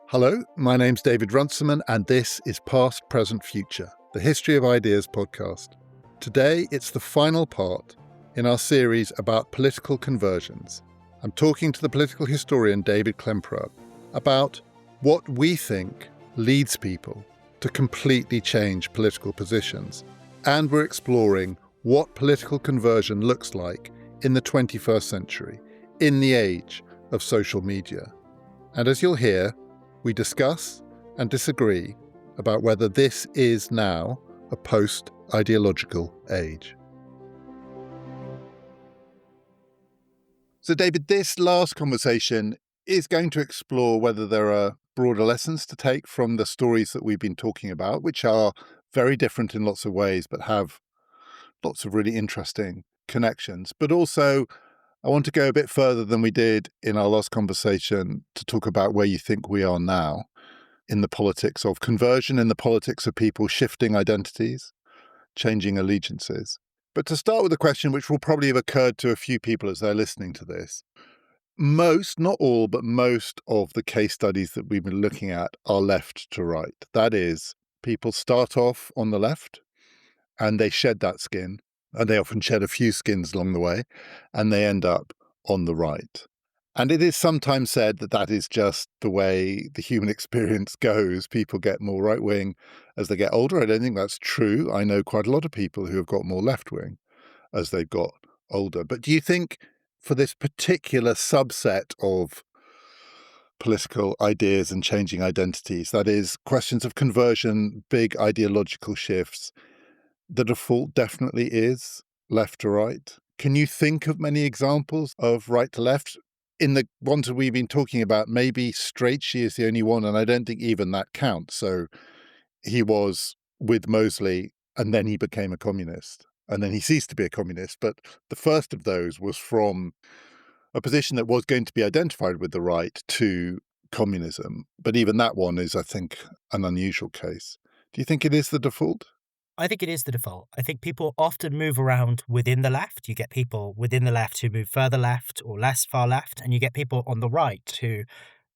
Hello, my name's David Runciman, and this is Past, Present, Future, the History of Ideas podcast. Today, it's the final part in our series about political conversions. I'm talking to the political historian David Klemperer about what we think leads people to completely change political positions. And we're exploring what political conversion looks like in the 21st century, in the age of social media. And as you'll hear, we discuss and disagree about whether this is now a post-ideological age. So, David, this last conversation is going to explore whether there are broader lessons to take from the stories that we've been talking about, which are very different in lots of ways, but have lots of really interesting connections. But also, I want to go a bit further than we did in our last conversation to talk about where you think we are now in the politics of conversion, in the politics of people shifting identities, changing allegiances. But to start with a question which will probably have occurred to a few people as they're listening to this, most, not all, but most of the case studies that we've been looking at are left to right. That is, people start off on the left and they shed that skin, and they often shed a few skins along the way, and they end up on the right. And it is sometimes said that that is just the way the human experience goes. People get more right-wing as they get older. I don't think that's true. I know quite a lot of people who have got more left-wing as they've got older. But do you think for this particular subset of political ideas and changing identities, that is, questions of conversion, big ideological shifts, the default definitely is left to right? Can you think of many examples of right to left? In the ones that we've been talking about, maybe Strachey is the only one, and I don't think even that counts. So he was with Mosley, and then he became a communist, and then he ceased to be a communist. But the first of those was from a position that was going to be identified with the right to communism. But even that one is, I think, an unusual case. Do you think it is the default? I think it is the default. I think people often move around within the left. You get people within the left who move further left or less far left, and you get people on the right who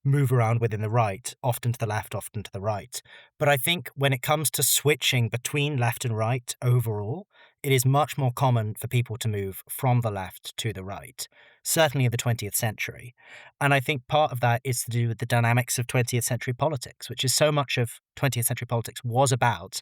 move around within the right, often to the left, often to the right. But I think when it comes to switching between left and right overall, it is much more common for people to move from the left to the right, certainly in the 20th century. And I think part of that is to do with the dynamics of 20th century politics, which is so much of 20th century politics was about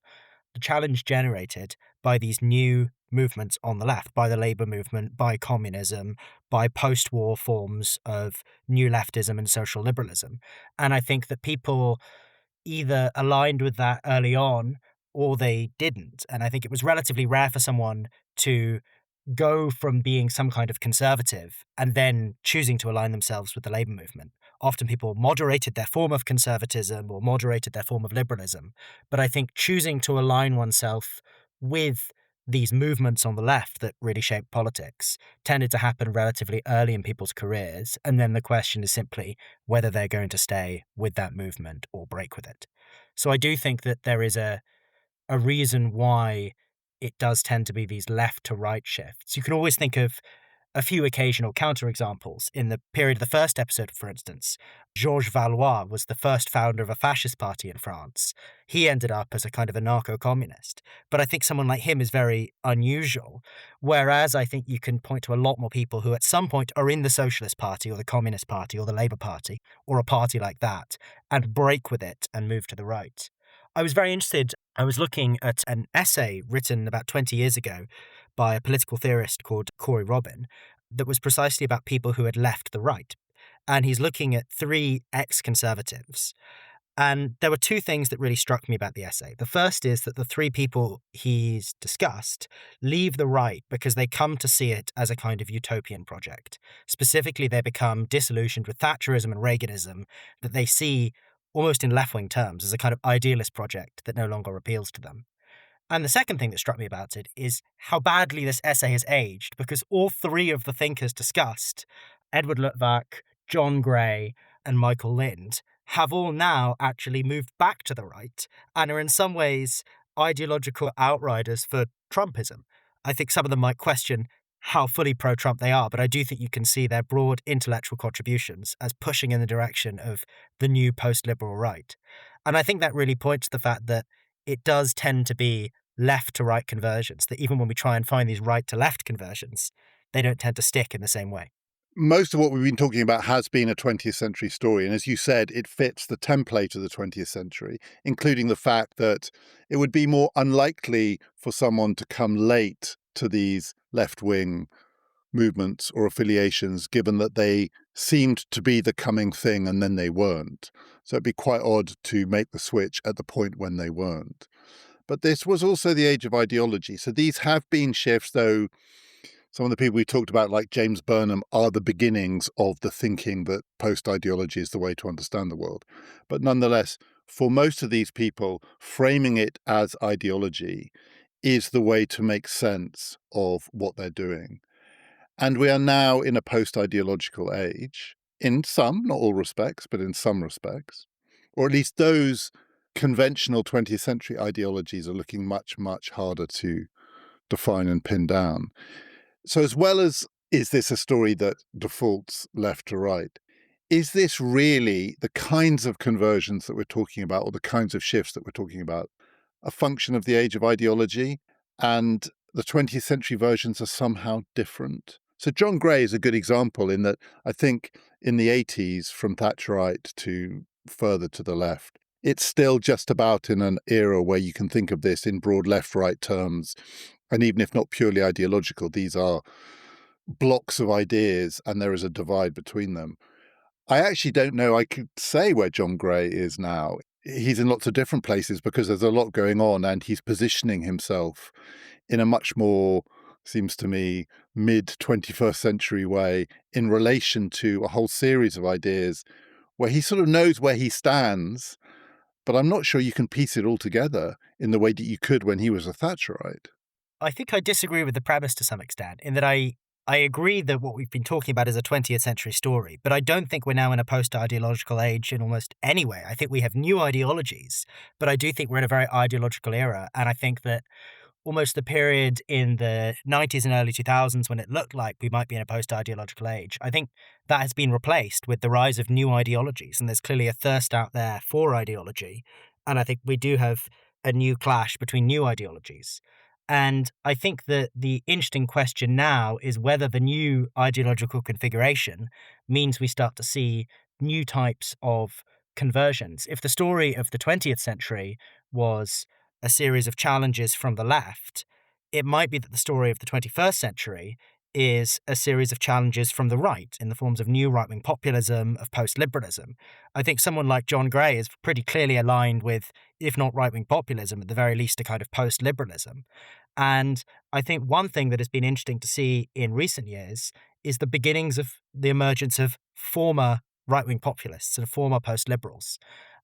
the challenge generated by these new movements on the left, by the Labour movement, by communism, by post-war forms of new leftism and social liberalism. And I think that people either aligned with that early on or they didn't. And I think it was relatively rare for someone to go from being some kind of conservative and then choosing to align themselves with the Labour movement. Often people moderated their form of conservatism or moderated their form of liberalism. But I think choosing to align oneself with these movements on the left that really shaped politics tended to happen relatively early in people's careers. And then the question is simply whether they're going to stay with that movement or break with it. So I do think that there is a reason why it does tend to be these left to right shifts. You can always think of a few occasional counterexamples. In the period of the first episode, for instance, Georges Valois was the first founder of a fascist party in France. He ended up as a kind of anarcho-communist. But I think someone like him is very unusual, whereas I think you can point to a lot more people who at some point are in the Socialist Party or the Communist Party or the Labour Party or a party like that and break with it and move to the right. I was very interested. I was looking at an essay written about 20 years ago by a political theorist called Corey Robin that was precisely about people who had left the right. And he's looking at 3 ex-conservatives. And there were 2 things that really struck me about the essay. The first is that the 3 people he's discussed leave the right because they come to see it as a kind of utopian project. Specifically, they become disillusioned with Thatcherism and Reaganism, that they see almost in left-wing terms as a kind of idealist project that no longer appeals to them. And the second thing that struck me about it is how badly this essay has aged, because all 3 of the thinkers discussed, Edward Luttwak, John Gray, and Michael Lind, have all now actually moved back to the right and are in some ways ideological outriders for Trumpism. I think some of them might question how fully pro-Trump they are, but I do think you can see their broad intellectual contributions as pushing in the direction of the new post-liberal right. And I think that really points to the fact that it does tend to be left to right conversions, that even when we try and find these right to left conversions, they don't tend to stick in the same way. Most of what we've been talking about has been a 20th century story. And as you said, it fits the template of the 20th century, including the fact that it would be more unlikely for someone to come late to these left wing movements or affiliations, given that they seemed to be the coming thing and then they weren't. So it'd be quite odd to make the switch at the point when they weren't. But this was also the age of ideology. So these have been shifts, though some of the people we talked about, like James Burnham, are the beginnings of the thinking that post-ideology is the way to understand the world. But nonetheless, for most of these people, framing it as ideology is the way to make sense of what they're doing. And we are now in a post-ideological age, in some, not all respects, but in some respects, or at least those conventional 20th century ideologies are looking much, much harder to define and pin down. So as well as, is this a story that defaults left to right? Is this really the kinds of conversions that we're talking about, or the kinds of shifts that we're talking about, a function of the age of ideology? And the 20th century versions are somehow different. So John Gray is a good example in that I think in the 80s, from Thatcherite to further to the left, it's still just about in an era where you can think of this in broad left-right terms. And even if not purely ideological, these are blocks of ideas and there is a divide between them. I actually don't know I could say where John Gray is now. He's in lots of different places because there's a lot going on and he's positioning himself in a much more, seems to me, mid-21st century way in relation to a whole series of ideas where he sort of knows where he stands, but I'm not sure you can piece it all together in the way that you could when he was a Thatcherite. I think I disagree with the premise to some extent, in that I agree that what we've been talking about is a 20th century story, but I don't think we're now in a post-ideological age in almost any way. I think we have new ideologies, but I do think we're in a very ideological era, and I think that almost the period in the 90s and early 2000s when it looked like we might be in a post-ideological age, I think that has been replaced with the rise of new ideologies, and there's clearly a thirst out there for ideology, and I think we do have a new clash between new ideologies. And I think that the interesting question now is whether the new ideological configuration means we start to see new types of conversions. If the story of the 20th century was a series of challenges from the left, it might be that the story of the 21st century is a series of challenges from the right in the forms of new right wing populism, of post liberalism. I think someone like John Gray is pretty clearly aligned with, if not right wing populism, at the very least a kind of post liberalism. And I think one thing that has been interesting to see in recent years is the beginnings of the emergence of former right wing populists and former post liberals.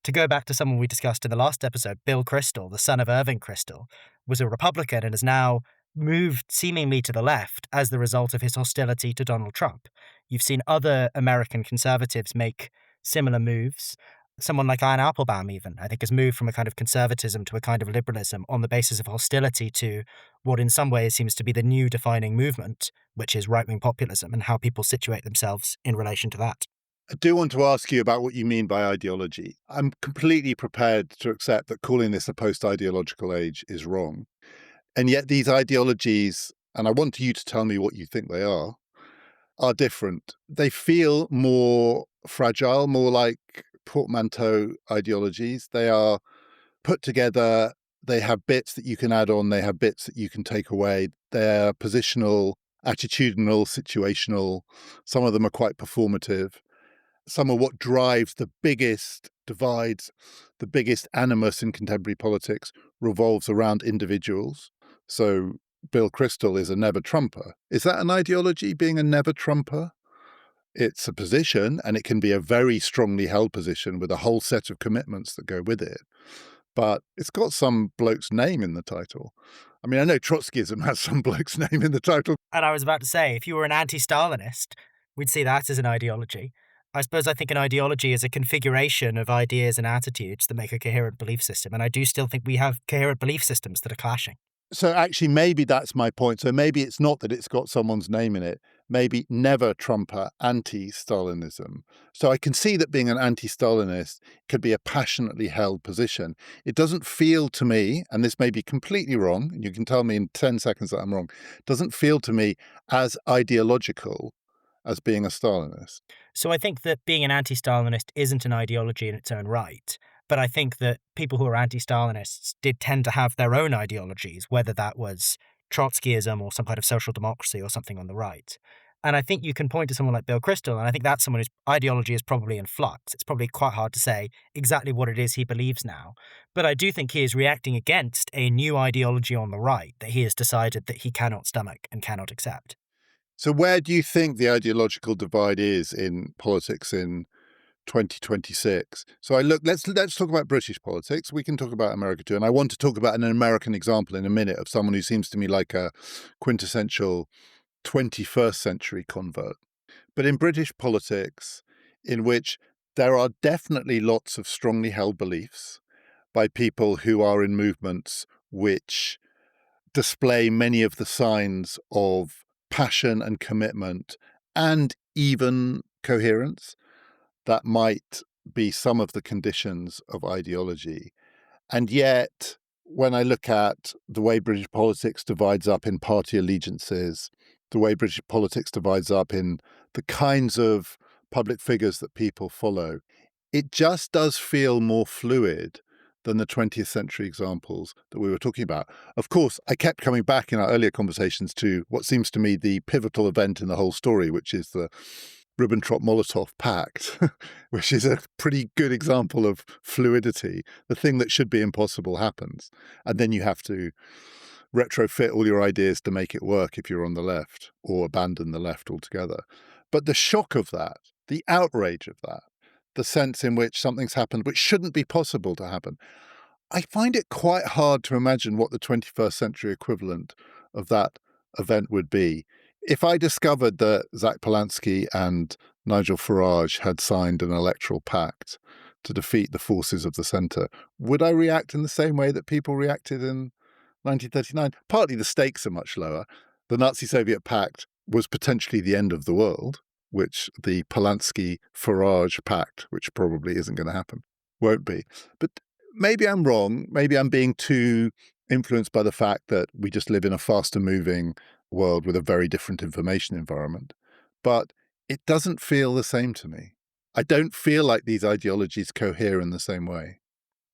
To go back to someone we discussed in the last episode, Bill Kristol, the son of Irving Kristol, was a Republican and has now moved seemingly to the left as the result of his hostility to Donald Trump. You've seen other American conservatives make similar moves. Someone like Ian Applebaum, even, I think, has moved from a kind of conservatism to a kind of liberalism on the basis of hostility to what in some ways seems to be the new defining movement, which is right-wing populism, and how people situate themselves in relation to that. I do want to ask you about what you mean by ideology. I'm completely prepared to accept that calling this a post-ideological age is wrong. And yet these ideologies, and I want you to tell me what you think they are different. They feel more fragile, more like portmanteau ideologies. They are put together. They have bits that you can add on. They have bits that you can take away. They're positional, attitudinal, situational. Some of them are quite performative. Some are what drives the biggest divides, the biggest animus in contemporary politics revolves around individuals. So Bill Kristol is a never Trumper. Is that an ideology, being a never Trumper? It's a position, and it can be a very strongly held position with a whole set of commitments that go with it. But it's got some bloke's name in the title. I mean, I know Trotskyism has some bloke's name in the title. And I was about to say, if you were an anti-Stalinist, we'd see that as an ideology. I suppose I think an ideology is a configuration of ideas and attitudes that make a coherent belief system, and I do still think we have coherent belief systems that are clashing. So actually, maybe that's my point. So maybe it's not that it's got someone's name in it. Maybe never Trumper, anti-Stalinism. So I can see that being an anti-Stalinist could be a passionately held position. It doesn't feel to me, and this may be completely wrong, and you can tell me in 10 seconds that I'm wrong, doesn't feel to me as ideological as being a Stalinist. So I think that being an anti-Stalinist isn't an ideology in its own right, but I think that people who are anti-Stalinists did tend to have their own ideologies, whether that was Trotskyism or some kind of social democracy or something on the right. And I think you can point to someone like Bill Kristol, and I think that's someone whose ideology is probably in flux. It's probably quite hard to say exactly what it is he believes now. But I do think he is reacting against a new ideology on the right that he has decided that he cannot stomach and cannot accept. So where do you think the ideological divide is in politics in 2026? So let's talk about British politics. We can talk about America too. And I want to talk about an American example in a minute of someone who seems to me like a quintessential 21st century convert. But in British politics, in which there are definitely lots of strongly held beliefs by people who are in movements which display many of the signs of passion and commitment and even coherence that might be some of the conditions of ideology. And yet, when I look at the way British politics divides up in party allegiances, the way British politics divides up in the kinds of public figures that people follow, it just does feel more fluid than the 20th century examples that we were talking about. Of course, I kept coming back in our earlier conversations to what seems to me the pivotal event in the whole story, which is the Ribbentrop-Molotov Pact, which is a pretty good example of fluidity. The thing that should be impossible happens. And then you have to retrofit all your ideas to make it work if you're on the left, or abandon the left altogether. But the shock of that, the outrage of that, the sense in which something's happened which shouldn't be possible to happen, I find it quite hard to imagine what the 21st century equivalent of that event would be. If I discovered that Zach Polanski and Nigel Farage had signed an electoral pact to defeat the forces of the centre, would I react in the same way that people reacted in 1939? Partly the stakes are much lower. The Nazi-Soviet pact was potentially the end of the world, which the Polanski-Farage pact, which probably isn't going to happen, won't be. But maybe I'm wrong. Maybe I'm being too influenced by the fact that we just live in a faster moving world with a very different information environment. But it doesn't feel the same to me. I don't feel like these ideologies cohere in the same way.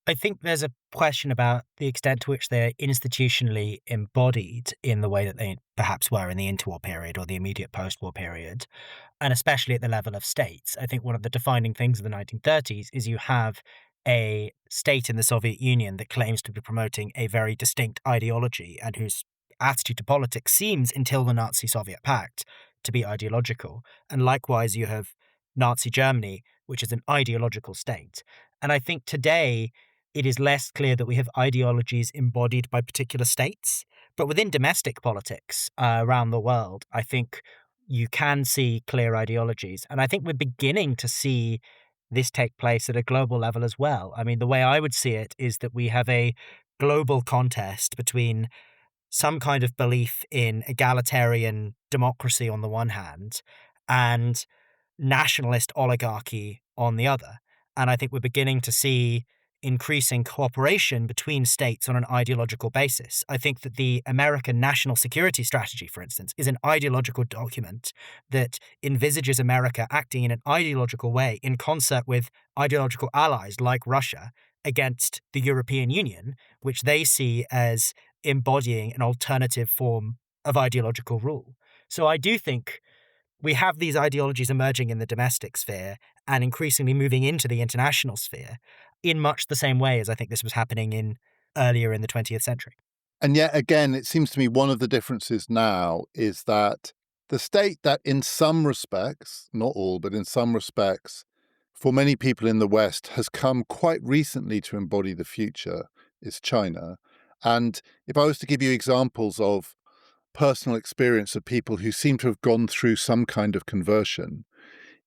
I think there's a question about the extent to which they're institutionally embodied in the way that they perhaps were in the interwar period or the immediate post-war period, and especially at the level of states. I think one of the defining things of the 1930s is you have a state in the Soviet Union that claims to be promoting a very distinct ideology and whose attitude to politics seems, until the Nazi-Soviet pact, to be ideological. And likewise, you have Nazi Germany, which is an ideological state. And I think today it is less clear that we have ideologies embodied by particular states. But within domestic politics around the world, I think you can see clear ideologies. And I think we're beginning to see this take place at a global level as well. I mean, the way I would see it is that we have a global contest between some kind of belief in egalitarian democracy on the one hand and nationalist oligarchy on the other. And I think we're beginning to see increasing cooperation between states on an ideological basis. I think that the American national security strategy, for instance, is an ideological document that envisages America acting in an ideological way in concert with ideological allies like Russia against the European Union, which they see as embodying an alternative form of ideological rule. So I do think we have these ideologies emerging in the domestic sphere and increasingly moving into the international sphere in much the same way as I think this was happening in earlier in the 20th century. And yet again, it seems to me one of the differences now is that the state that in some respects, not all, but in some respects, for many people in the West has come quite recently to embody the future is China. And if I was to give you examples of personal experience of people who seem to have gone through some kind of conversion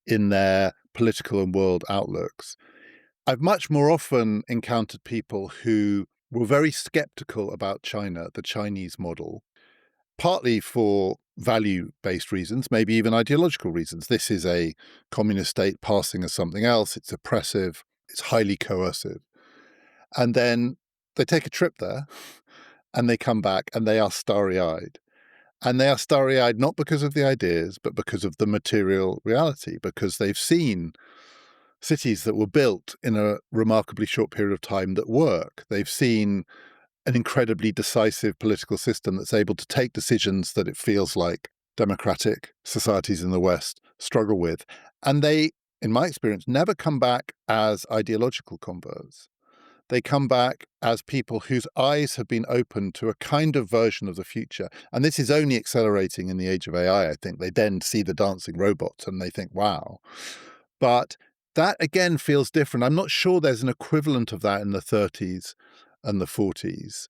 in their political and world outlooks. I've much more often encountered people who were very skeptical about China, the Chinese model, partly for value-based reasons, maybe even ideological reasons. This is a communist state passing as something else. It's oppressive. It's highly coercive. And then they take a trip there and they come back and they are starry-eyed. And they are starry-eyed not because of the ideas, but because of the material reality, because they've seen cities that were built in a remarkably short period of time that work. They've seen an incredibly decisive political system that's able to take decisions that it feels like democratic societies in the West struggle with. And they, in my experience, never come back as ideological converts. They come back as people whose eyes have been opened to a kind of version of the future. And this is only accelerating in the age of AI, I think. They then see the dancing robots and they think, wow. But that, again, feels different. I'm not sure there's an equivalent of that in the 30s and the 40s,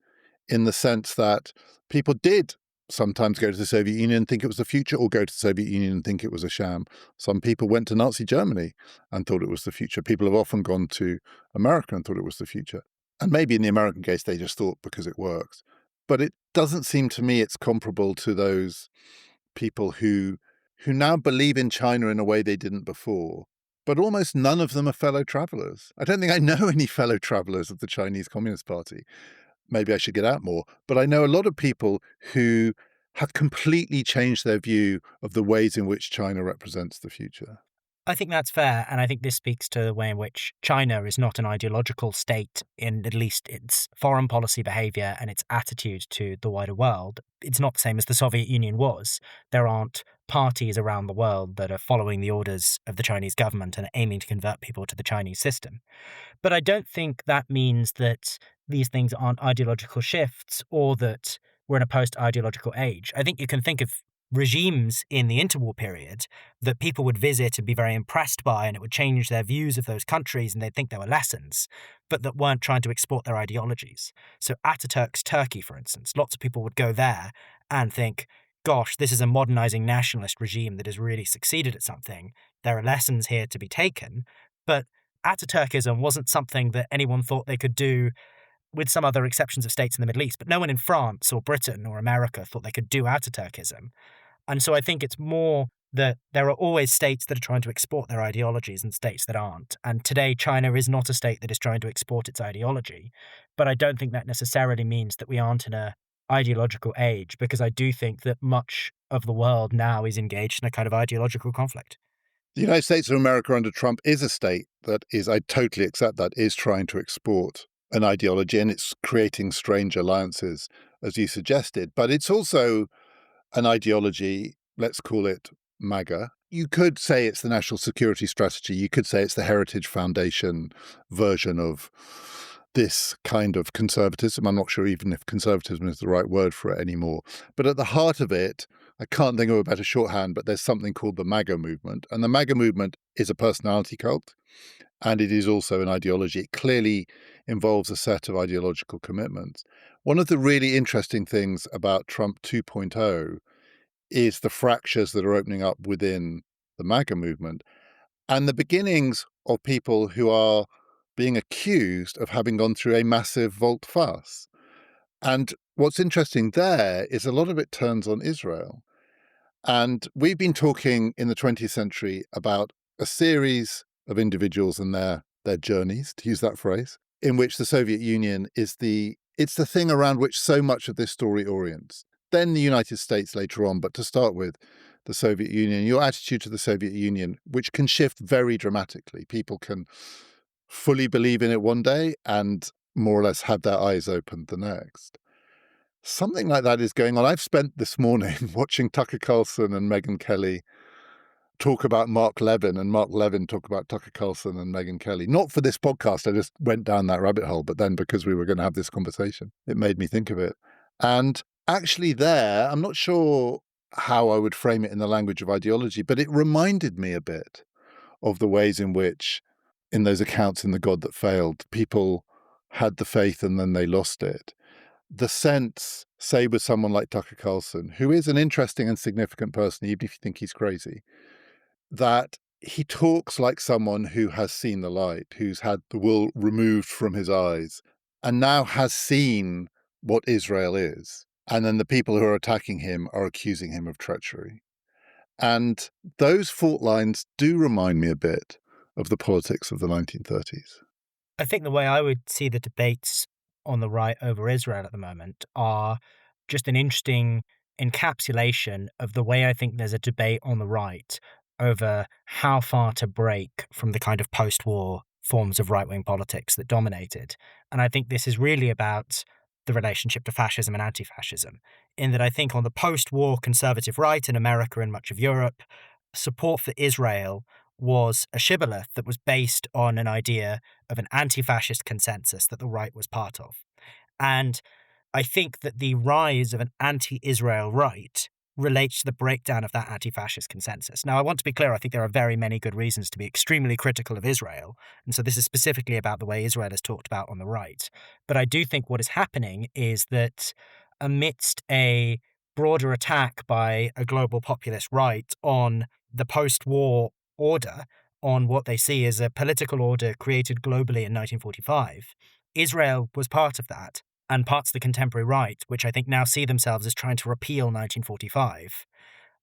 in the sense that people did sometimes go to the Soviet Union and think it was the future, or go to the Soviet Union and think it was a sham. Some people went to Nazi Germany and thought it was the future. People have often gone to America and thought it was the future. And maybe in the American case, they just thought because it works. But it doesn't seem to me it's comparable to those people who now believe in China in a way they didn't before. But almost none of them are fellow travelers. I don't think I know any fellow travelers of the Chinese Communist Party. Maybe I should get out more. But I know a lot of people who have completely changed their view of the ways in which China represents the future. I think that's fair, and I think this speaks to the way in which China is not an ideological state in at least its foreign policy behaviour and its attitude to the wider world. It's not the same as the Soviet Union was. There aren't parties around the world that are following the orders of the Chinese government and aiming to convert people to the Chinese system. But I don't think that means that these things aren't ideological shifts or that we're in a post-ideological age. I think you can think of regimes in the interwar period that people would visit and be very impressed by, and it would change their views of those countries and they'd think there were lessons, but that weren't trying to export their ideologies. So Ataturk's Turkey, for instance, lots of people would go there and think, gosh, this is a modernizing nationalist regime that has really succeeded at something. There are lessons here to be taken, but Ataturkism wasn't something that anyone thought they could do, with some other exceptions of states in the Middle East. But no one in France or Britain or America thought they could do Ataturkism. And so I think it's more that there are always states that are trying to export their ideologies and states that aren't. And today, China is not a state that is trying to export its ideology. But I don't think that necessarily means that we aren't in a ideological age, because I do think that much of the world now is engaged in a kind of ideological conflict. The United States of America under Trump is a state that is, I totally accept that, is trying to export an ideology, and it's creating strange alliances, as you suggested. But it's also an ideology, let's call it MAGA. You could say it's the national security strategy. You could say it's the Heritage Foundation version of this kind of conservatism. I'm not sure even if conservatism is the right word for it anymore. But at the heart of it, I can't think of a better shorthand, but there's something called the MAGA movement. And the MAGA movement is a personality cult, and it is also an ideology. It clearly involves a set of ideological commitments. One of the really interesting things about Trump 2.0 is the fractures that are opening up within the MAGA movement and the beginnings of people who are being accused of having gone through a massive volte-face. And what's interesting there is a lot of it turns on Israel. And we've been talking in the 20th century about a series of individuals and their journeys, to use that phrase, in which the Soviet Union is it's the thing around which so much of this story orients. Then the United States later on, but to start with, the Soviet Union, your attitude to the Soviet Union, which can shift very dramatically. People can fully believe in it one day and more or less have their eyes opened the next. Something like that is going on. I've spent this morning watching Tucker Carlson and Megyn Kelly talk about Mark Levin and Mark Levin talk about Tucker Carlson and Megyn Kelly. Not for this podcast, I just went down that rabbit hole, but then because we were going to have this conversation, it made me think of it. And actually there, I'm not sure how I would frame it in the language of ideology, but it reminded me a bit of the ways in which, in those accounts in The God That Failed, people had the faith and then they lost it. The sense, say, with someone like Tucker Carlson, who is an interesting and significant person, even if you think he's crazy, that he talks like someone who has seen the light, who's had the wool removed from his eyes, and now has seen what Israel is. And then the people who are attacking him are accusing him of treachery. And those fault lines do remind me a bit of the politics of the 1930s. I think the way I would see the debates on the right over Israel at the moment are just an interesting encapsulation of the way I think there's a debate on the right over how far to break from the kind of post war forms of right wing politics that dominated. And I think this is really about the relationship to fascism and anti fascism, in that I think on the post war conservative right in America and much of Europe, support for Israel was a shibboleth that was based on an idea of an anti fascist consensus that the right was part of. And I think that the rise of an anti Israel right relates to the breakdown of that anti fascist consensus. Now, I want to be clear, I think there are very many good reasons to be extremely critical of Israel. And so this is specifically about the way Israel is talked about on the right. But I do think what is happening is that amidst a broader attack by a global populist right on the post war order, on what they see as a political order created globally in 1945, Israel was part of that, and parts of the contemporary right, which I think now see themselves as trying to repeal 1945,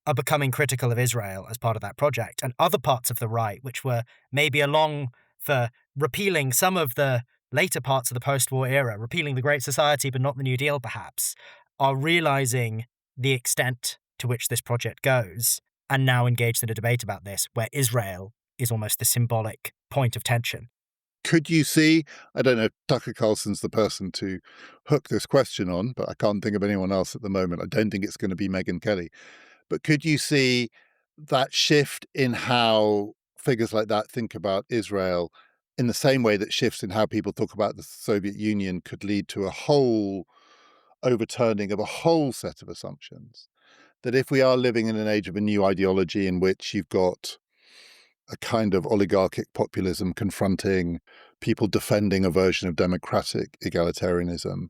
are becoming critical of Israel as part of that project. And other parts of the right, which were maybe along for repealing some of the later parts of the post war era, repealing the Great Society but not the New Deal perhaps, are realizing the extent to which this project goes and now engaged in a debate about this, where Israel is almost the symbolic point of tension. Could you see, I don't know if Tucker Carlson's the person to hook this question on, but I can't think of anyone else at the moment. I don't think it's going to be Megyn Kelly. But could you see that shift in how figures like that think about Israel in the same way that shifts in how people talk about the Soviet Union could lead to a whole overturning of a whole set of assumptions? That if we are living in an age of a new ideology in which you've got a kind of oligarchic populism confronting people defending a version of democratic egalitarianism,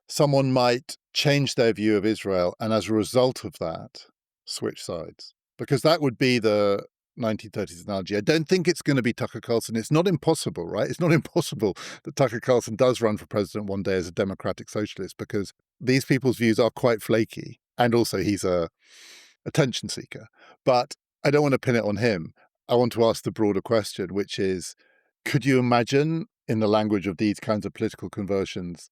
someone might change their view of Israel and as a result of that, switch sides. Because that would be the 1930s analogy. I don't think it's going to be Tucker Carlson. It's not impossible, right? It's not impossible that Tucker Carlson does run for president one day as a democratic socialist because these people's views are quite flaky. And also he's a attention seeker. But I don't want to pin it on him. I want to ask the broader question, which is, could you imagine, in the language of these kinds of political conversions,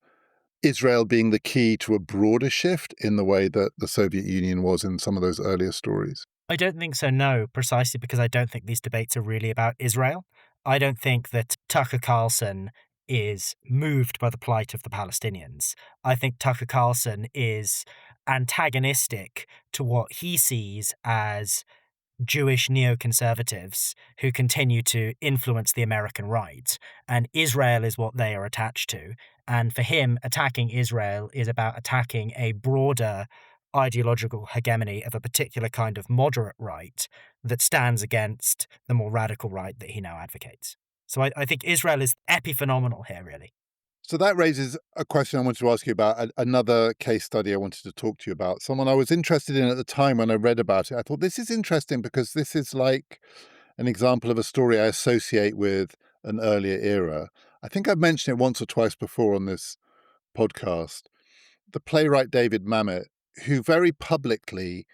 Israel being the key to a broader shift in the way that the Soviet Union was in some of those earlier stories? I don't think so, no, precisely because I don't think these debates are really about Israel. I don't think that Tucker Carlson is moved by the plight of the Palestinians. I think Tucker Carlson is antagonistic to what he sees as Jewish neoconservatives who continue to influence the American right. And Israel is what they are attached to. And for him, attacking Israel is about attacking a broader ideological hegemony of a particular kind of moderate right that stands against the more radical right that he now advocates. So I think Israel is epiphenomenal here, really. So that raises a question I wanted to ask you about, another case study I wanted to talk to you about, someone I was interested in at the time when I read about it. I thought this is interesting because this is like an example of a story I associate with an earlier era. I think I've mentioned it once or twice before on this podcast. The playwright David Mamet, who very publicly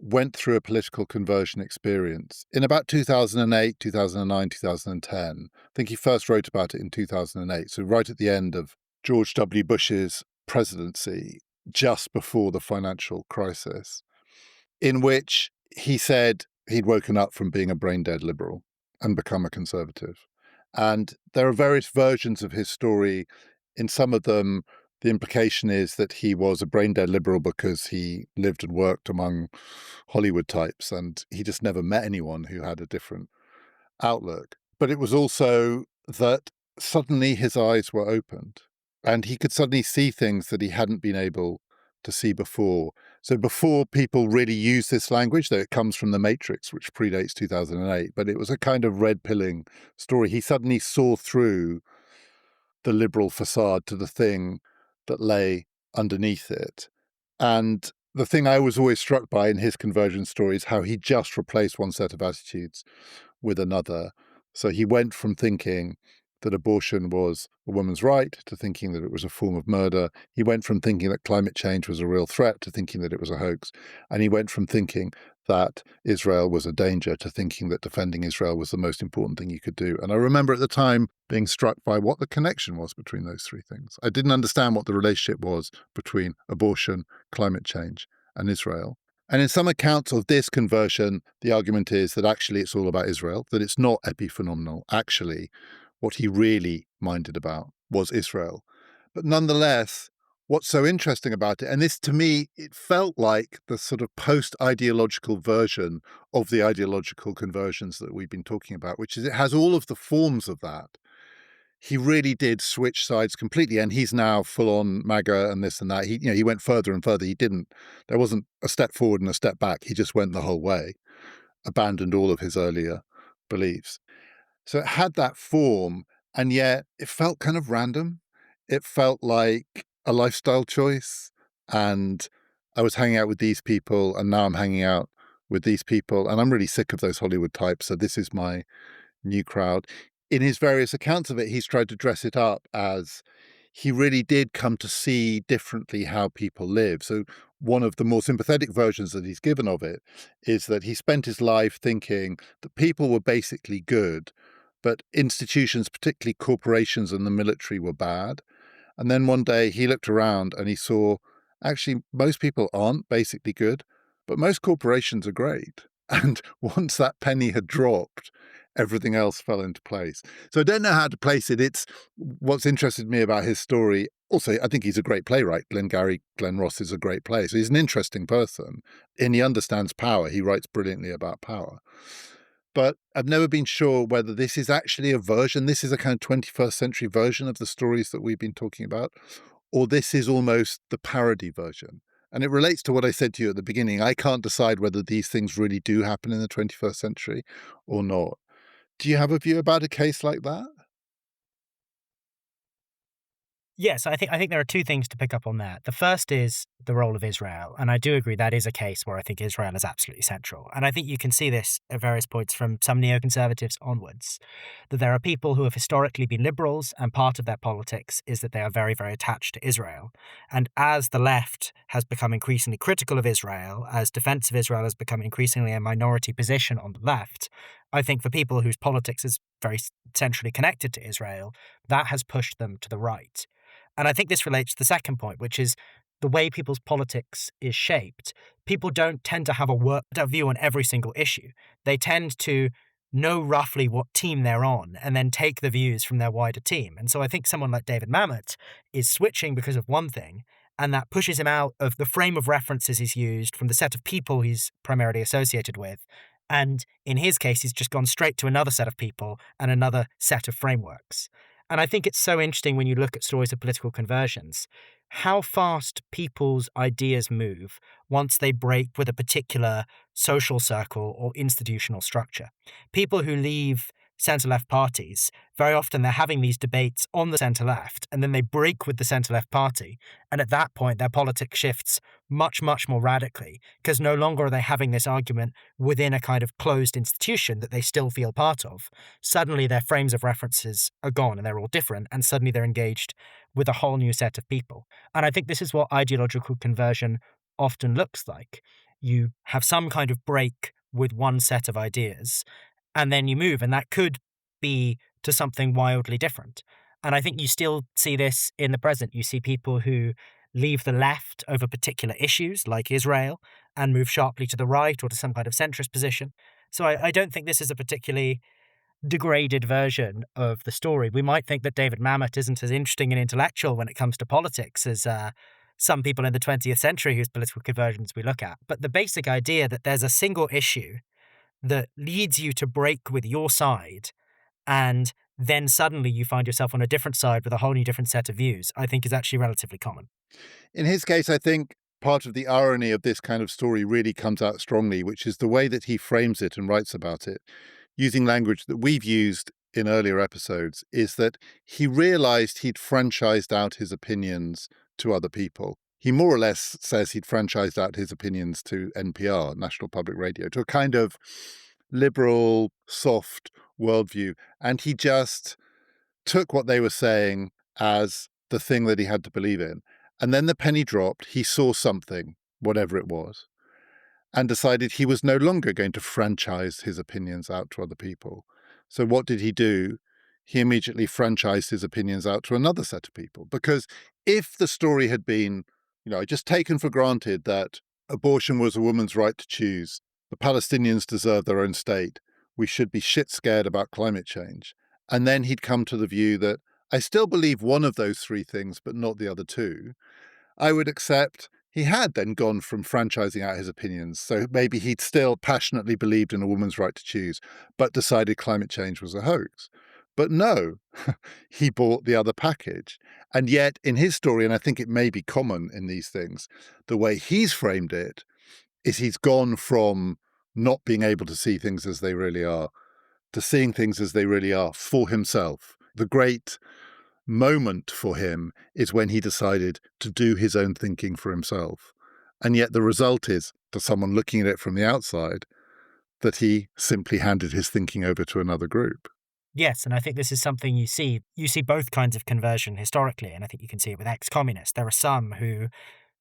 went through a political conversion experience in about 2008, 2009, 2010. I think he first wrote about it in 2008, so right at the end of George W. Bush's presidency, just before the financial crisis, in which he said he'd woken up from being a brain-dead liberal and become a conservative. And there are various versions of his story. In some of them, the implication is that he was a brain-dead liberal because he lived and worked among Hollywood types and he just never met anyone who had a different outlook. But it was also that suddenly his eyes were opened and he could suddenly see things that he hadn't been able to see before. So before people really used this language, though it comes from The Matrix, which predates 2008, but it was a kind of red-pilling story. He suddenly saw through the liberal facade to the thing that lay underneath it. And the thing I was always struck by in his conversion story is how he just replaced one set of attitudes with another. So he went from thinking that abortion was a woman's right to thinking that it was a form of murder. He went from thinking that climate change was a real threat to thinking that it was a hoax. And he went from thinking that Israel was a danger to thinking that defending Israel was the most important thing you could do. And I remember at the time being struck by what the connection was between those three things. I didn't understand what the relationship was between abortion, climate change, and Israel. And in some accounts of this conversion, the argument is that actually it's all about Israel, that it's not epiphenomenal. Actually, what he really minded about was Israel. But nonetheless, what's so interesting about it, and this to me, it felt like the sort of post-ideological version of the ideological conversions that we've been talking about, which is it has all of the forms of that. He really did switch sides completely, and he's now full on MAGA and this and that. He went further and further. There wasn't a step forward and a step back. He just went the whole way, abandoned all of his earlier beliefs. So it had that form, and yet it felt kind of random. It felt like a lifestyle choice, and I was hanging out with these people, and now I'm hanging out with these people, and I'm really sick of those Hollywood types, so this is my new crowd. In his various accounts of it, he's tried to dress it up as he really did come to see differently how people live. So one of the more sympathetic versions that he's given of it is that he spent his life thinking that people were basically good, but institutions, particularly corporations and the military, were bad. And then one day he looked around and he saw actually most people aren't basically good, but most corporations are great. And once that penny had dropped, everything else fell into place. So I don't know how to place it. It's what's interested me about his story. Also, I think he's a great playwright. Glenn Ross is a great player. So he's an interesting person and he understands power. He writes brilliantly about power. But I've never been sure whether this is actually a version. This is a kind of 21st century version of the stories that we've been talking about, or this is almost the parody version. And it relates to what I said to you at the beginning. I can't decide whether these things really do happen in the 21st century or not. Do you have a view about a case like that? Yes, I think there are two things to pick up on there. The first is the role of Israel, and I do agree that is a case where I think Israel is absolutely central. And I think you can see this at various points from some neoconservatives onwards, that there are people who have historically been liberals, and part of their politics is that they are very, very attached to Israel. And as the left has become increasingly critical of Israel, as defense of Israel has become increasingly a minority position on the left, I think for people whose politics is very centrally connected to Israel, that has pushed them to the right. And I think this relates to the second point, which is the way people's politics is shaped. People don't tend to have a worked out view on every single issue. They tend to know roughly what team they're on and then take the views from their wider team. And so I think someone like David Mamet is switching because of one thing, and that pushes him out of the frame of references he's used from the set of people he's primarily associated with. And in his case, he's just gone straight to another set of people and another set of frameworks. And I think it's so interesting when you look at stories of political conversions, how fast people's ideas move once they break with a particular social circle or institutional structure. People who leave centre-left parties, very often they're having these debates on the centre-left, and then they break with the centre-left party. And at that point, their politics shifts much, much more radically, because no longer are they having this argument within a kind of closed institution that they still feel part of. Suddenly, their frames of references are gone, and they're all different, and suddenly they're engaged with a whole new set of people. And I think this is what ideological conversion often looks like. You have some kind of break with one set of ideas, and then you move, and that could be to something wildly different. And I think you still see this in the present. You see people who leave the left over particular issues like Israel and move sharply to the right or to some kind of centrist position. So I don't think this is a particularly degraded version of the story. We might think that David Mamet isn't as interesting and intellectual when it comes to politics as some people in the 20th century whose political conversions we look at. But the basic idea that there's a single issue that leads you to break with your side, and then suddenly you find yourself on a different side with a whole new different set of views, I think is actually relatively common. In his case, I think part of the irony of this kind of story really comes out strongly, which is the way that he frames it and writes about it, using language that we've used in earlier episodes, is that he realized he'd franchised out his opinions to other people. he more or less says he'd franchised out his opinions to NPR, National Public Radio, to a kind of liberal, soft worldview. And he just took what they were saying as the thing that he had to believe in. And then the penny dropped. He saw something, whatever it was, and decided he was no longer going to franchise his opinions out to other people. So what did he do? He immediately franchised his opinions out to another set of people. Because if the story had been, just taken for granted that abortion was a woman's right to choose, the Palestinians deserve their own state, we should be shit scared about climate change. And then he'd come to the view that I still believe one of those three things, but not the other two. I would accept he had then gone from franchising out his opinions. So maybe he'd still passionately believed in a woman's right to choose, but decided climate change was a hoax. But no, he bought the other package. And yet, in his story, and I think it may be common in these things, the way he's framed it is he's gone from not being able to see things as they really are to seeing things as they really are for himself. The great moment for him is when he decided to do his own thinking for himself. And yet the result is, to someone looking at it from the outside, that he simply handed his thinking over to another group. Yes, and I think this is something you see. You see both kinds of conversion historically, and I think you can see it with ex-communists. There are some who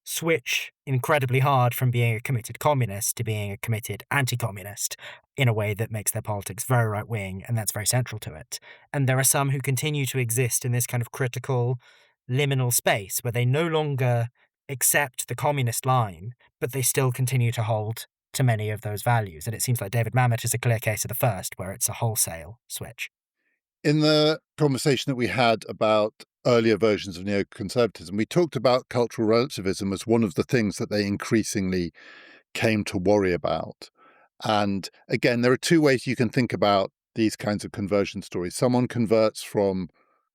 switch incredibly hard from being a committed communist to being a committed anti-communist in a way that makes their politics very right-wing, and that's very central to it. And there are some who continue to exist in this kind of critical liminal space where they no longer accept the communist line, but they still continue to hold to many of those values. And it seems like David Mamet is a clear case of the first, where it's a wholesale switch. In the conversation that we had about earlier versions of neoconservatism, we talked about cultural relativism as one of the things that they increasingly came to worry about. And again, there are two ways you can think about these kinds of conversion stories. Someone converts from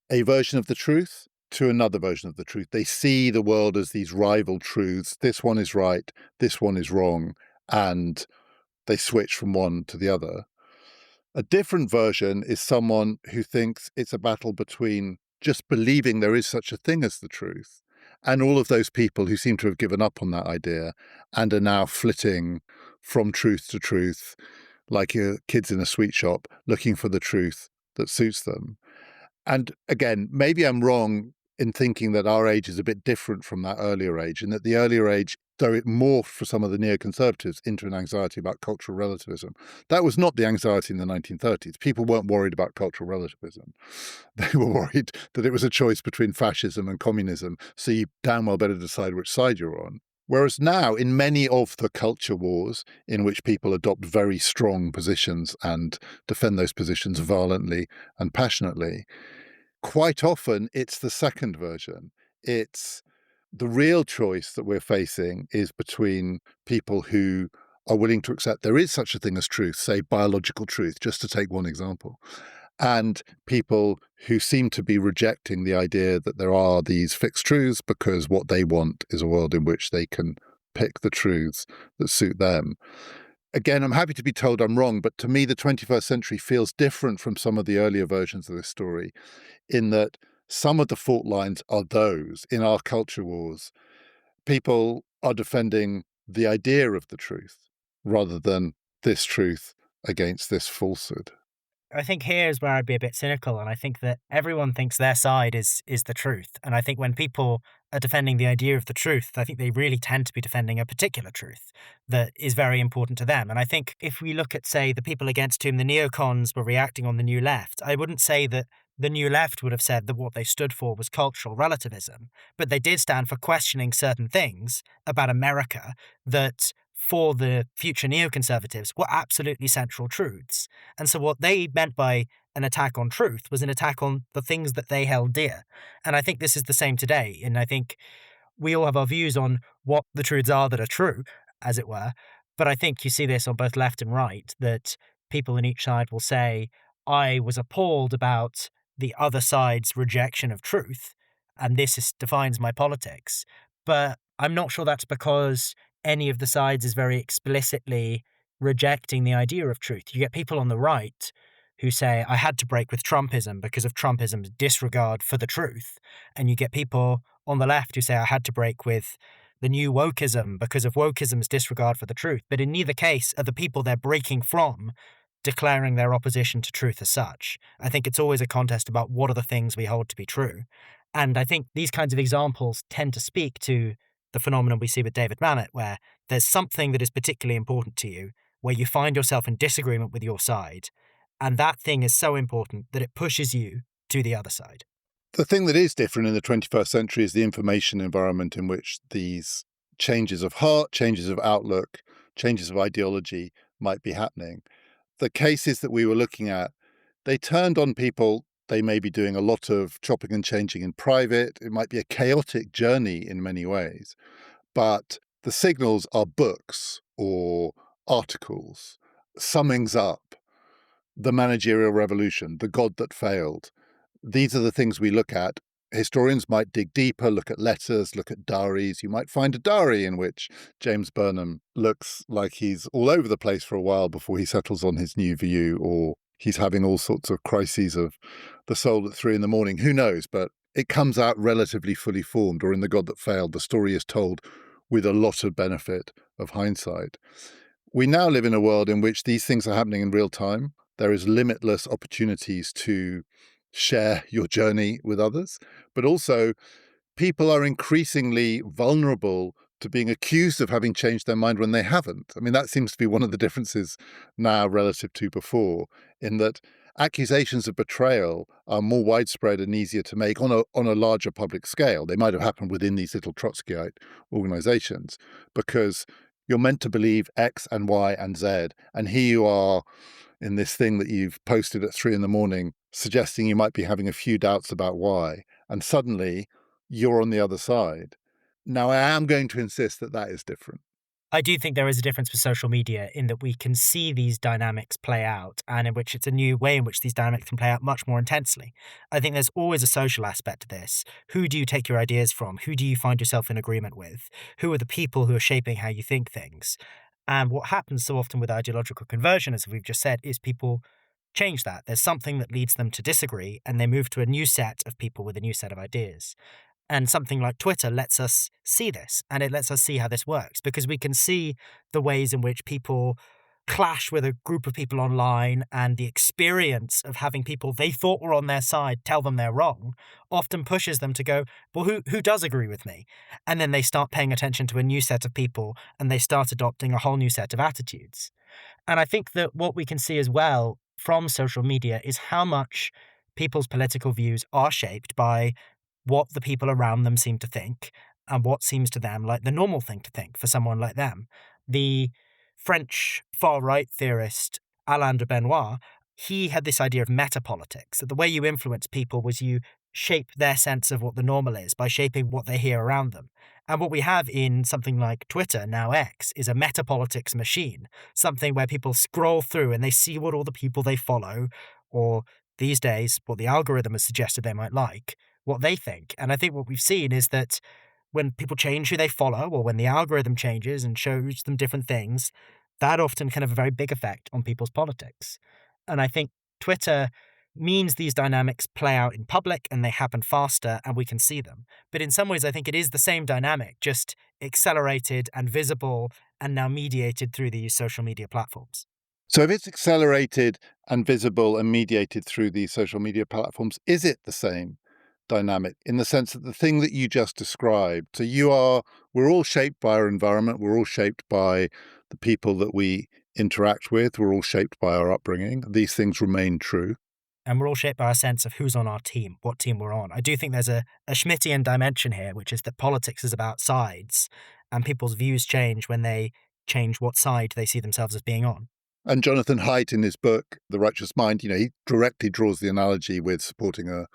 a version of the truth to another version of the truth. They see the world as these rival truths. This one is right, this one is wrong, and they switch from one to the other. A different version is someone who thinks it's a battle between just believing there is such a thing as the truth and all of those people who seem to have given up on that idea and are now flitting from truth to truth, like kids in a sweet shop looking for the truth that suits them. And again, maybe I'm wrong in thinking that our age is a bit different from that earlier age, and that the earlier age, though it morphed for some of the neoconservatives into an anxiety about cultural relativism, that was not the anxiety in the 1930s. People weren't worried about cultural relativism. They were worried that it was a choice between fascism and communism, so you damn well better decide which side you're on. Whereas now, in many of the culture wars in which people adopt very strong positions and defend those positions violently and passionately, quite often it's the second version. It's the real choice that we're facing is between people who are willing to accept there is such a thing as truth, say biological truth, just to take one example, and people who seem to be rejecting the idea that there are these fixed truths because what they want is a world in which they can pick the truths that suit them. Again, I'm happy to be told I'm wrong, but to me, the 21st century feels different from some of the earlier versions of this story in that some of the fault lines are those in our culture wars. People are defending the idea of the truth rather than this truth against this falsehood. I think here's where I'd be a bit cynical, and I think that everyone thinks their side is the truth. And I think when people are defending the idea of the truth, I think they really tend to be defending a particular truth that is very important to them. And I think if we look at, say, the people against whom the neocons were reacting on the New Left, I wouldn't say that the New Left would have said that what they stood for was cultural relativism, but they did stand for questioning certain things about America that for the future neoconservatives were absolutely central truths. And so what they meant by an attack on truth was an attack on the things that they held dear. And I think this is the same today. And I think we all have our views on what the truths are that are true, as it were. But I think you see this on both left and right, that people on each side will say, I was appalled about the other side's rejection of truth, and defines my politics. But I'm not sure that's because any of the sides is very explicitly rejecting the idea of truth. You get people on the right who say, I had to break with Trumpism because of Trumpism's disregard for the truth. And you get people on the left who say I had to break with the new wokeism because of wokeism's disregard for the truth. But in neither case are the people they're breaking from declaring their opposition to truth as such. I think it's always a contest about what are the things we hold to be true. And I think these kinds of examples tend to speak to the phenomenon we see with David Mamet, where there's something that is particularly important to you, where you find yourself in disagreement with your side. And that thing is so important that it pushes you to the other side. The thing that is different in the 21st century is the information environment in which these changes of heart, changes of outlook, changes of ideology might be happening. The cases that we were looking at, they turned on people. They may be doing a lot of chopping and changing in private. It might be a chaotic journey in many ways, but the signals are books or articles, summings up, the managerial revolution, the God that failed. These are the things we look at. Historians might dig deeper, look at letters, look at diaries. You might find a diary in which James Burnham looks like he's all over the place for a while before he settles on his new view, or he's having all sorts of crises of the soul at 3 a.m. Who knows? But it comes out relatively fully formed, or in The God That Failed, the story is told with a lot of benefit of hindsight. We now live in a world in which these things are happening in real time. There is limitless opportunities to share your journey with others, but also people are increasingly vulnerable to being accused of having changed their mind when they haven't. I mean, that seems to be one of the differences now relative to before, in that accusations of betrayal are more widespread and easier to make on a larger public scale. They might have happened within these little Trotskyite organizations because you're meant to believe X and Y and Z, and here you are in this thing that you've posted at 3 a.m, suggesting you might be having a few doubts about why, and suddenly you're on the other side. Now, I am going to insist that that is different. I do think there is a difference with social media in that we can see these dynamics play out, and in which it's a new way in which these dynamics can play out much more intensely. I think there's always a social aspect to this. Who do you take your ideas from? Who do you find yourself in agreement with? Who are the people who are shaping how you think things? And what happens so often with ideological conversion, as we've just said, is people change that. There's something that leads them to disagree, and they move to a new set of people with a new set of ideas. And something like Twitter lets us see this, and it lets us see how this works, because we can see the ways in which people clash with a group of people online, and the experience of having people they thought were on their side tell them they're wrong often pushes them to go, well, who does agree with me? And then they start paying attention to a new set of people, and they start adopting a whole new set of attitudes. And I think that what we can see as well from social media is how much people's political views are shaped by what the people around them seem to think and what seems to them like the normal thing to think for someone like them. The French far-right theorist Alain de Benoit, he had this idea of metapolitics, that the way you influence people was you shape their sense of what the normal is by shaping what they hear around them. And what we have in something like Twitter, now X, is a metapolitics machine, something where people scroll through and they see what all the people they follow, or these days, what the algorithm has suggested they might like, what they think. And I think what we've seen is that when people change who they follow, or when the algorithm changes and shows them different things, that often can have a very big effect on people's politics. And I think Twitter means these dynamics play out in public and they happen faster and we can see them. But in some ways, I think it is the same dynamic, just accelerated and visible and now mediated through these social media platforms. So if it's accelerated and visible and mediated through these social media platforms, is it the same dynamic in the sense that the thing that you just described, we're all shaped by our environment, we're all shaped by the people that we interact with, we're all shaped by our upbringing. These things remain true. And we're all shaped by our sense of who's on our team, what team we're on. I do think there's a Schmittian dimension here, which is that politics is about sides, and people's views change when they change what side they see themselves as being on. And Jonathan Haidt, in his book, The Righteous Mind, he directly draws the analogy with supporting a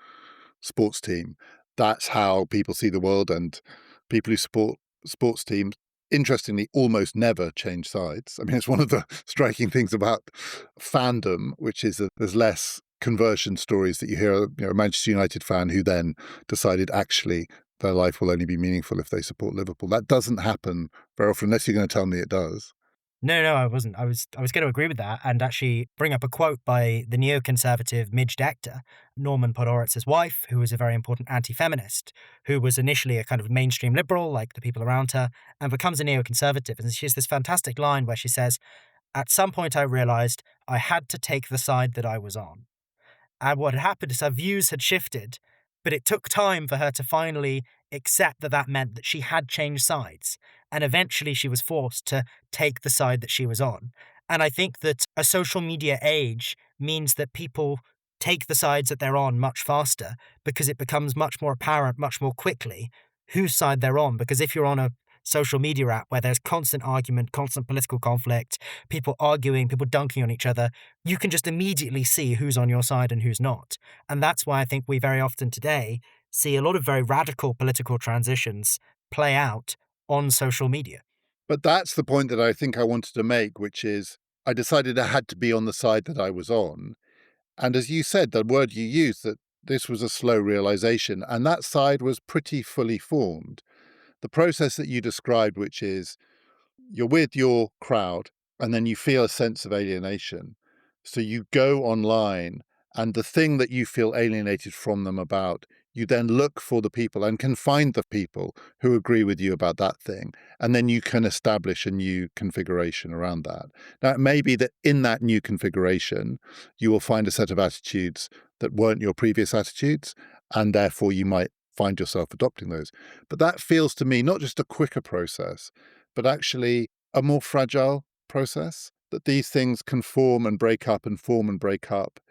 sports team. That's how people see the world, and people who support sports teams, interestingly, almost never change sides. I mean, it's one of the striking things about fandom, which is that there's less conversion stories that you hear, a Manchester United fan who then decided actually their life will only be meaningful if they support Liverpool. That doesn't happen very often, unless you're going to tell me it does. No, no, I wasn't. I was going to agree with that and actually bring up a quote by the neoconservative Midge Decter, Norman Podhoretz's wife, who was a very important anti-feminist, who was initially a kind of mainstream liberal, like the people around her, and becomes a neoconservative. And she has this fantastic line where she says, "At some point, I realized I had to take the side that I was on." And what had happened is her views had shifted, but it took time for her to finally accept that that meant that she had changed sides. And eventually she was forced to take the side that she was on. And I think that a social media age means that people take the sides that they're on much faster because it becomes much more apparent much more quickly whose side they're on. Because if you're on a social media app where there's constant argument, constant political conflict, people arguing, people dunking on each other, you can just immediately see who's on your side and who's not. And that's why I think we very often today see a lot of very radical political transitions play out on social media. But that's the point that I think I wanted to make, which is I decided I had to be on the side that I was on. And as you said, the word you used, that this was a slow realization, and that side was pretty fully formed. The process that you described, which is you're with your crowd and then you feel a sense of alienation. So you go online, and the thing that you feel alienated from them about, you then look for the people and can find the people who agree with you about that thing. And then you can establish a new configuration around that. Now, it may be that in that new configuration, you will find a set of attitudes that weren't your previous attitudes, and therefore you might find yourself adopting those. But that feels to me not just a quicker process, but actually a more fragile process, that these things can form and break up and form and break up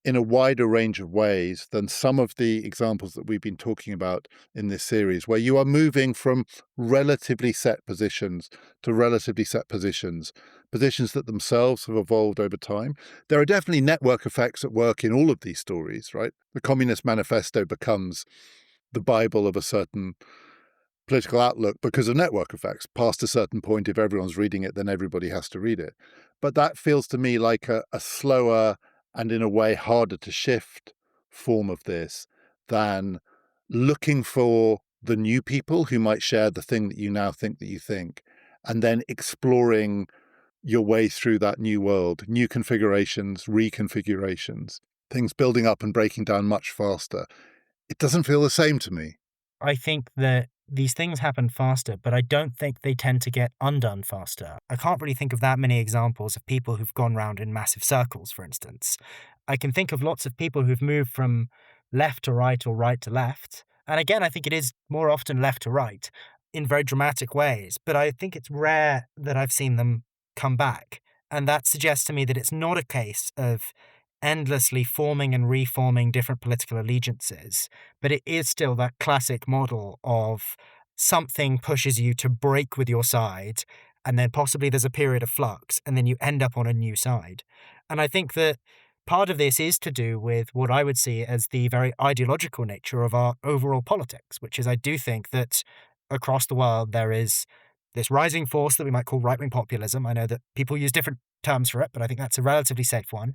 in a wider range of ways than some of the examples that we've been talking about in this series, where you are moving from relatively set positions to relatively set positions, positions that themselves have evolved over time. There are definitely network effects at work in all of these stories, right? The Communist Manifesto becomes the Bible of a certain political outlook because of network effects. Past a certain point, if everyone's reading it, then everybody has to read it. But that feels to me like a slower and, in a way, harder to shift form of this than looking for the new people who might share the thing that you now think that you think, and then exploring your way through that new world, new configurations, reconfigurations, things building up and breaking down much faster. It doesn't feel the same to me. I think that these things happen faster, but I don't think they tend to get undone faster. I can't really think of that many examples of people who've gone round in massive circles, for instance. I can think of lots of people who've moved from left to right or right to left. And again, I think it is more often left to right in very dramatic ways, but I think it's rare that I've seen them come back. And that suggests to me that it's not a case of endlessly forming and reforming different political allegiances, but it is still that classic model of something pushes you to break with your side, and then possibly there's a period of flux, and then you end up on a new side. And I think that part of this is to do with what I would see as the very ideological nature of our overall politics, which is I do think that across the world there is this rising force that we might call right wing populism. I know that people use different terms for it, but I think that's a relatively safe one.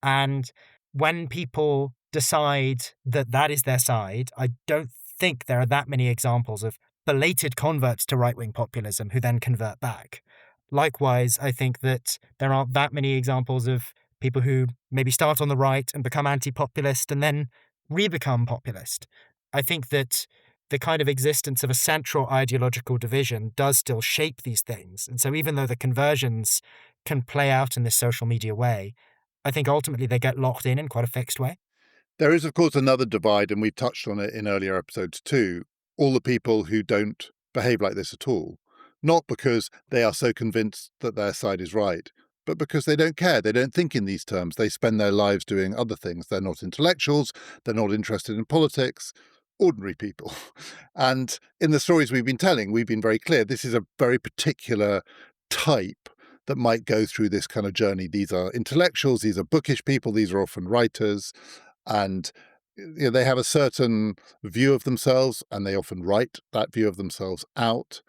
And when people decide that that is their side, I don't think there are that many examples of belated converts to right wing populism who then convert back. Likewise, I think that there aren't that many examples of people who maybe start on the right and become anti populist and then re become populist. I think that the kind of existence of a central ideological division does still shape these things. And so, even though the conversions can play out in this social media way, I think ultimately they get locked in quite a fixed way. There is, of course, another divide, and we've touched on it in earlier episodes too. All the people who don't behave like this at all, not because they are so convinced that their side is right, but because they don't care. They don't think in these terms. They spend their lives doing other things. They're not intellectuals. They're not interested in politics. Ordinary people. And in the stories we've been telling, we've been very clear this is a very particular type that might go through this kind of journey. These are intellectuals, these are bookish people, these are often writers, and they have a certain view of themselves, and they often write that view of themselves out.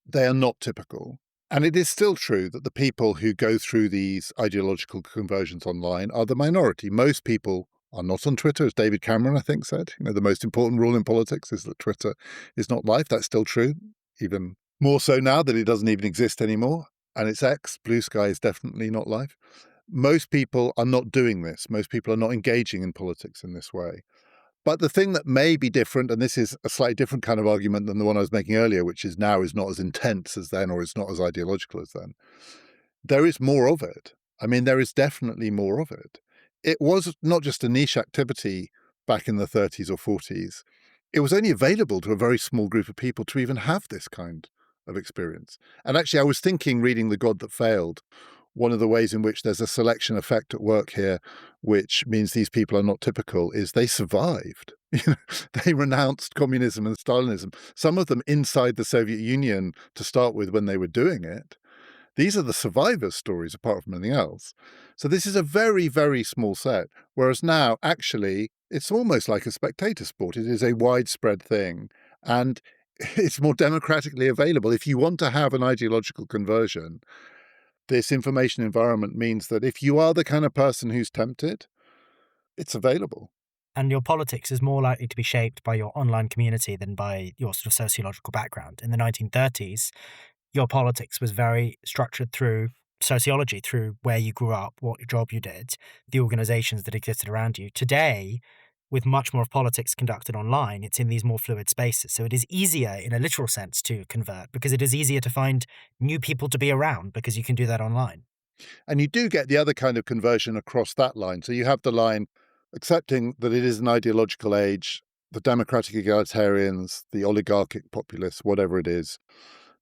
They are not typical. And it is still true that the people who go through these ideological conversions online are the minority. Most people are not on Twitter, as David Cameron, I think, said. The most important rule in politics is that Twitter is not life. That's still true, even more so now that it doesn't even exist anymore. and it's X. Blue sky is definitely not life. Most people are not doing this. Most people are not engaging in politics in this way. But the thing that may be different, and this is a slightly different kind of argument than the one I was making earlier, which is now is not as intense as then or is not as ideological as then, there is more of it. I mean, there is definitely more of it. It was not just a niche activity back in the 30s or 40s. It was only available to a very small group of people to even have this kind of experience. And actually, I was thinking, reading The God That Failed, one of the ways in which there's a selection effect at work here, which means these people are not typical, is they survived. They renounced communism and Stalinism, some of them inside the Soviet Union to start with when they were doing it. These are the survivors' stories apart from anything else. So this is a very, very small set. Whereas now, actually, it's almost like a spectator sport. It is a widespread thing. And it's more democratically available. If you want to have an ideological conversion, this information environment means that if you are the kind of person who's tempted, it's available. And your politics is more likely to be shaped by your online community than by your sort of sociological background. In the 1930s, your politics was very structured through sociology, through where you grew up, what job you did, the organizations that existed around you. Today, with much more of politics conducted online, it's in these more fluid spaces. So it is easier in a literal sense to convert because it is easier to find new people to be around because you can do that online. And you do get the other kind of conversion across that line. So you have the line accepting that it is an ideological age, the democratic egalitarians, the oligarchic populists, whatever it is.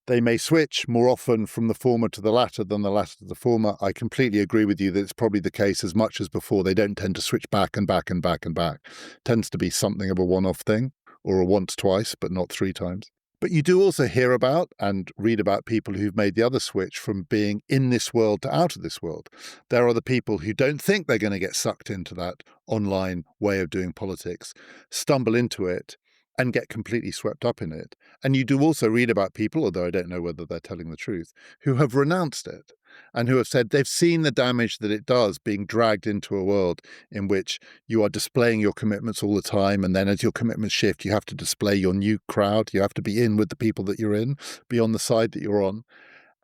They may switch more often from the former to the latter than the latter to the former. I completely agree with you that it's probably the case as much as before. They don't tend to switch back and back and back and back. It tends to be something of a one-off thing or a once twice, but not three times. But you do also hear about and read about people who've made the other switch from being in this world to out of this world. There are the people who don't think they're going to get sucked into that online way of doing politics, stumble into it, and get completely swept up in it. And you do also read about people, although I don't know whether they're telling the truth, who have renounced it and who have said they've seen the damage that it does being dragged into a world in which you are displaying your commitments all the time. And then as your commitments shift, you have to display your new crowd. You have to be in with the people that you're in, be on the side that you're on.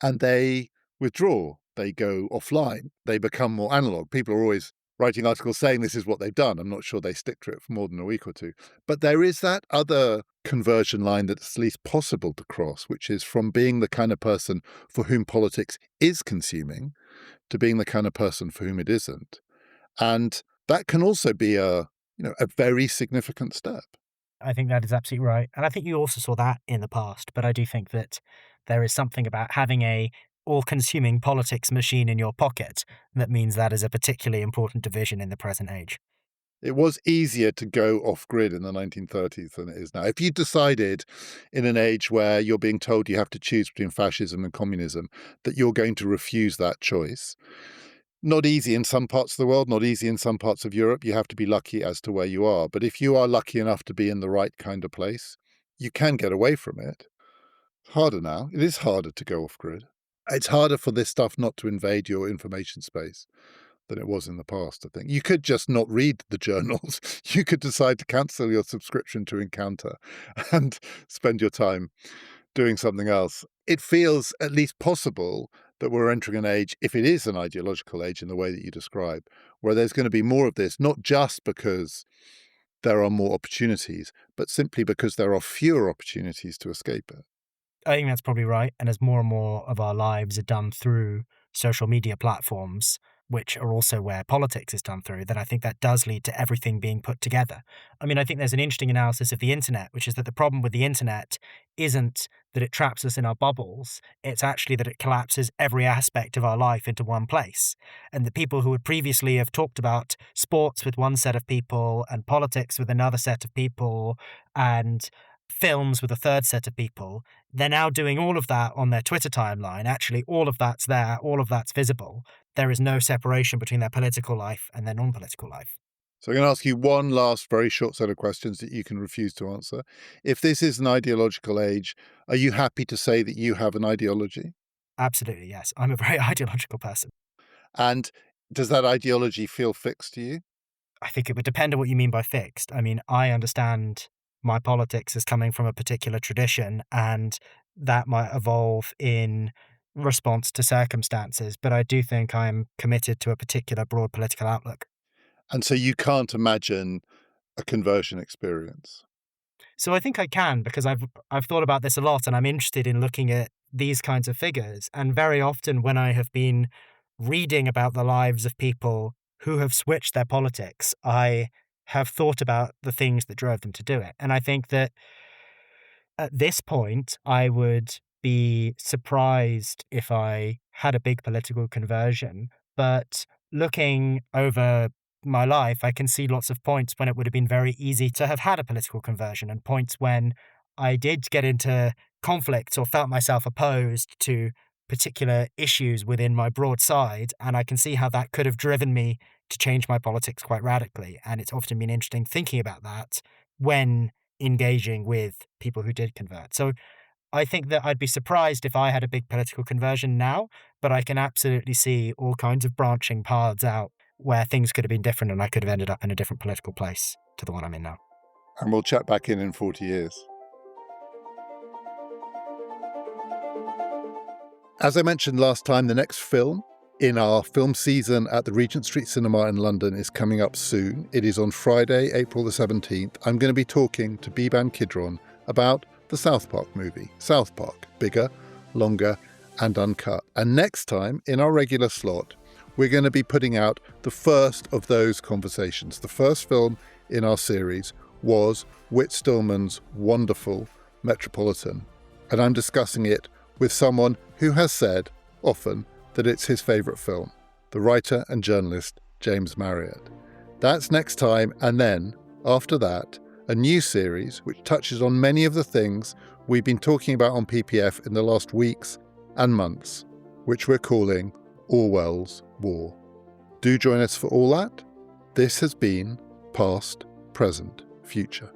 And they withdraw. They go offline. They become more analog. People are always writing articles saying this is what they've done. I'm not sure they stick to it for more than a week or two. But there is that other conversion line that's at least possible to cross, which is from being the kind of person for whom politics is consuming to being the kind of person for whom it isn't. And that can also be a very significant step. I think that is absolutely right. And I think you also saw that in the past, but I do think that there is something about having a all-consuming politics machine in your pocket that means that is a particularly important division in the present age. It was easier to go off grid in the 1930s than it is now. If you decided in an age where you're being told you have to choose between fascism and communism, that you're going to refuse that choice, not easy in some parts of the world, not easy in some parts of Europe. You have to be lucky as to where you are. But if you are lucky enough to be in the right kind of place, you can get away from it. Harder now. It is harder to go off grid. It's harder for this stuff not to invade your information space than it was in the past, I think. You could just not read the journals. You could decide to cancel your subscription to Encounter and spend your time doing something else. It feels at least possible that we're entering an age, if it is an ideological age in the way that you describe, where there's going to be more of this, not just because there are more opportunities, but simply because there are fewer opportunities to escape it. I think that's probably right. And as more and more of our lives are done through social media platforms, which are also where politics is done through, then I think that does lead to everything being put together. I mean, I think there's an interesting analysis of the internet, which is that the problem with the internet isn't that it traps us in our bubbles. It's actually that it collapses every aspect of our life into one place. And the people who would previously have talked about sports with one set of people and politics with another set of people and films with a third set of people, they're now doing all of that on their Twitter timeline. Actually, all of that's there, all of that's visible. There is no separation between their political life and their non-political life. So I'm going to ask you one last very short set of questions that you can refuse to answer. If this is an ideological age, are you happy to say that you have an ideology? Absolutely, yes. I'm a very ideological person. And does that ideology feel fixed to you? I think it would depend on what you mean by fixed. I mean, I understand my politics as coming from a particular tradition, and that might evolve in response to circumstances, but I do think I'm committed to a particular broad political outlook. And so you can't imagine a conversion experience. So I think I can, because I've thought about this a lot, and I'm interested in looking at these kinds of figures. And very often when I have been reading about the lives of people who have switched their politics, I have thought about the things that drove them to do it. And I think that at this point, I would be surprised if I had a big political conversion. But looking over my life, I can see lots of points when it would have been very easy to have had a political conversion, and points when I did get into conflicts or felt myself opposed to particular issues within my broad side. And I can see how that could have driven me to change my politics quite radically. And it's often been interesting thinking about that when engaging with people who did convert. So I think that I'd be surprised if I had a big political conversion now, but I can absolutely see all kinds of branching paths out where things could have been different and I could have ended up in a different political place to the one I'm in now. And we'll chat back in 40 years. As I mentioned last time, the next film in our film season at the Regent Street Cinema in London is coming up soon. It is on Friday, April the 17th. I'm going to be talking to Biban Kidron about the South Park movie. South Park, bigger, longer, and uncut. And next time, in our regular slot, we're going to be putting out the first of those conversations. The first film in our series was Whit Stillman's wonderful Metropolitan. And I'm discussing it with someone who has said often that it's his favourite film, the writer and journalist James Marriott. That's next time, and then, after that, a new series which touches on many of the things we've been talking about on PPF in the last weeks and months, which we're calling Orwell's War. Do join us for all that. This has been Past, Present, Future.